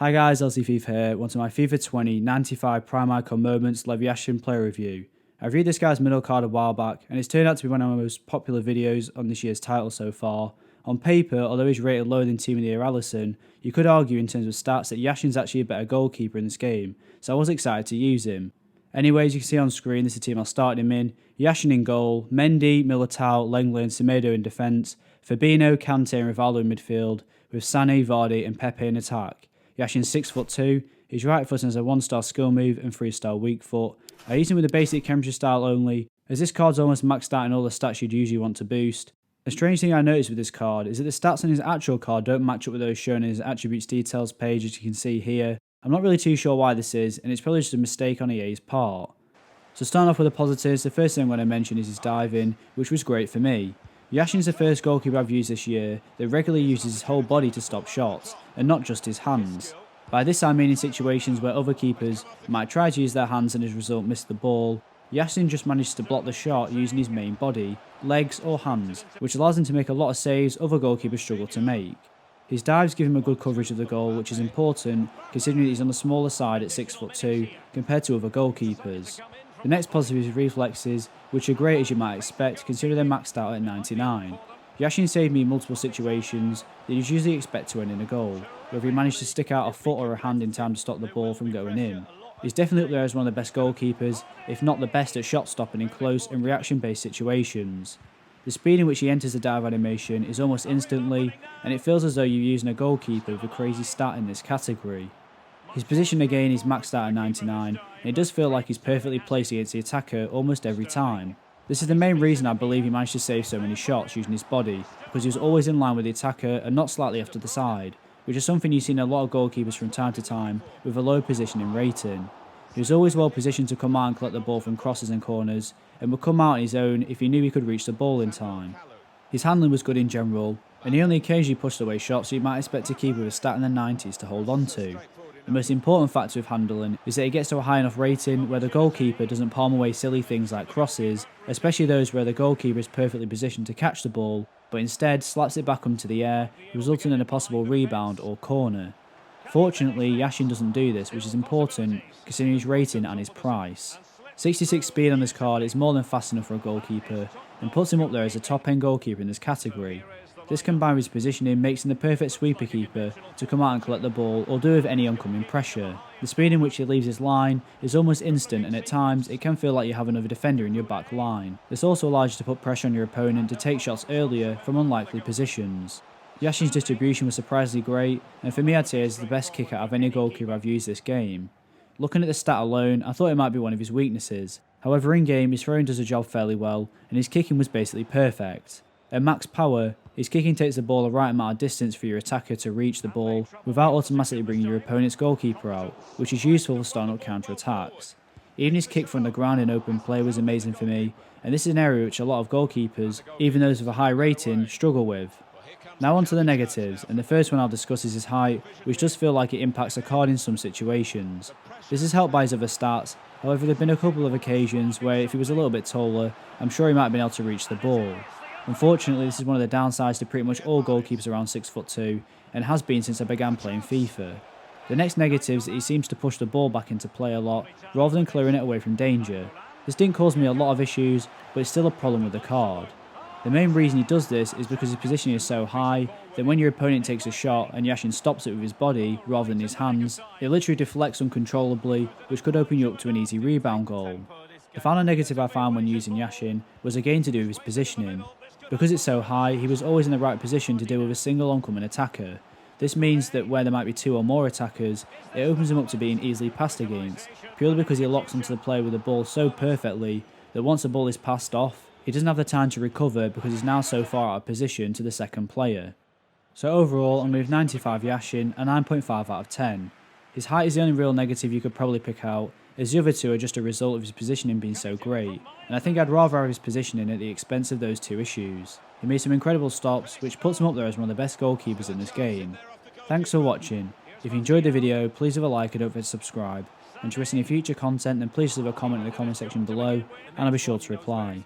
Hi guys, LC FIFA here, welcome to my FIFA 20 95 Prime Icon Moments Lev Yashin player review. I reviewed this guy's middle card a while back, and it's turned out to be one of my most popular videos on this year's title so far. On paper, although he's rated lower than Team of the Year Alisson, you could argue in terms of stats that Yashin's actually a better goalkeeper in this game, so I was excited to use him. Anyways, you can see on screen this is the team I started him in. Yashin in goal, Mendy, Militao, Lenglet and Semedo in defence, Fabinho, Kante and Rivaldo in midfield, with Sané, Vardy and Pepe in attack. Yashin's 6'2", his right foot has a 1-star skill move and 3-star weak foot. I use him with a basic chemistry style only, as this card's almost maxed out in all the stats you'd usually want to boost. A strange thing I noticed with this card is that the stats on his actual card don't match up with those shown in his attributes details page, as you can see here. I'm not really too sure why this is, and it's probably just a mistake on EA's part. So starting off with the positives, the first thing I'm going to mention is his diving, which was great for me. Yashin's the first goalkeeper I've used this year that regularly uses his whole body to stop shots, and not just his hands. By this I mean in situations where other keepers might try to use their hands and as a result miss the ball, Yashin just manages to block the shot using his main body, legs or hands, which allows him to make a lot of saves other goalkeepers struggle to make. His dives give him a good coverage of the goal, which is important considering that he's on the smaller side at 6'2" compared to other goalkeepers. The next positive is his reflexes, which are great as you might expect considering they're maxed out at 99. Yashin saved me in multiple situations that you'd usually expect to end in a goal, whether he managed to stick out a foot or a hand in time to stop the ball from going in. He's definitely up there as one of the best goalkeepers, if not the best at shot stopping in close and reaction based situations. The speed in which he enters the dive animation is almost instantly, and it feels as though you're using a goalkeeper with a crazy stat in this category. His position again is maxed out at 99, and it does feel like he's perfectly placed against the attacker almost every time. This is the main reason I believe he managed to save so many shots using his body, because he was always in line with the attacker and not slightly off to the side, which is something you see in a lot of goalkeepers from time to time with a low positioning rating. He was always well positioned to come out and collect the ball from crosses and corners, and would come out on his own if he knew he could reach the ball in time. His handling was good in general, and he only occasionally pushed away shots so you might expect a keeper with a stat in the 90s to hold on to. The most important factor with handling is that it gets to a high enough rating where the goalkeeper doesn't palm away silly things like crosses, especially those where the goalkeeper is perfectly positioned to catch the ball, but instead slaps it back into the air, resulting in a possible rebound or corner. Fortunately, Yashin doesn't do this, which is important considering his rating and his price. 66 speed on this card is more than fast enough for a goalkeeper, and puts him up there as a top end goalkeeper in this category. This combined with his positioning makes him the perfect sweeper keeper to come out and collect the ball or do with any oncoming pressure. The speed in which he leaves his line is almost instant, and at times it can feel like you have another defender in your back line. This also allows you to put pressure on your opponent to take shots earlier from unlikely positions. Yashin's distribution was surprisingly great, and for me I'd say it's the best kick out of any goalkeeper I've used this game. Looking at the stat alone, I thought it might be one of his weaknesses. However, in game his throwing does the job fairly well, and his kicking was basically perfect. At max power, his kicking takes the ball the right amount of distance for your attacker to reach the ball without automatically bringing your opponent's goalkeeper out, which is useful for starting up counter-attacks. Even his kick from the ground in open play was amazing for me, and this is an area which a lot of goalkeepers, even those with a high rating, struggle with. Now on to the negatives, and the first one I'll discuss is his height, which does feel like it impacts a card in some situations. This is helped by his other stats, however there have been a couple of occasions where if he was a little bit taller, I'm sure he might have been able to reach the ball. Unfortunately, this is one of the downsides to pretty much all goalkeepers around 6'2", and has been since I began playing FIFA. The next negative is that he seems to push the ball back into play a lot, rather than clearing it away from danger. This didn't cause me a lot of issues, but it's still a problem with the card. The main reason he does this is because his positioning is so high that when your opponent takes a shot and Yashin stops it with his body rather than his hands, it literally deflects uncontrollably, which could open you up to an easy rebound goal. The final negative I found when using Yashin was again to do with his positioning. Because it's so high, he was always in the right position to deal with a single oncoming attacker. This means that where there might be two or more attackers, it opens him up to being easily passed against, purely because he locks onto the player with the ball so perfectly that once the ball is passed off, he doesn't have the time to recover because he's now so far out of position to the second player. So overall, I'm with 95 Yashin, a 9.5 out of 10. His height is the only real negative you could probably pick out, as the other two are just a result of his positioning being so great, and I think I'd rather have his positioning at the expense of those two issues. He made some incredible stops, which puts him up there as one of the best goalkeepers in this game. Thanks for watching. If you enjoyed the video, please leave a like and don't forget to subscribe. And to receive any future content, then please leave a comment in the comment section below, and I'll be sure to reply.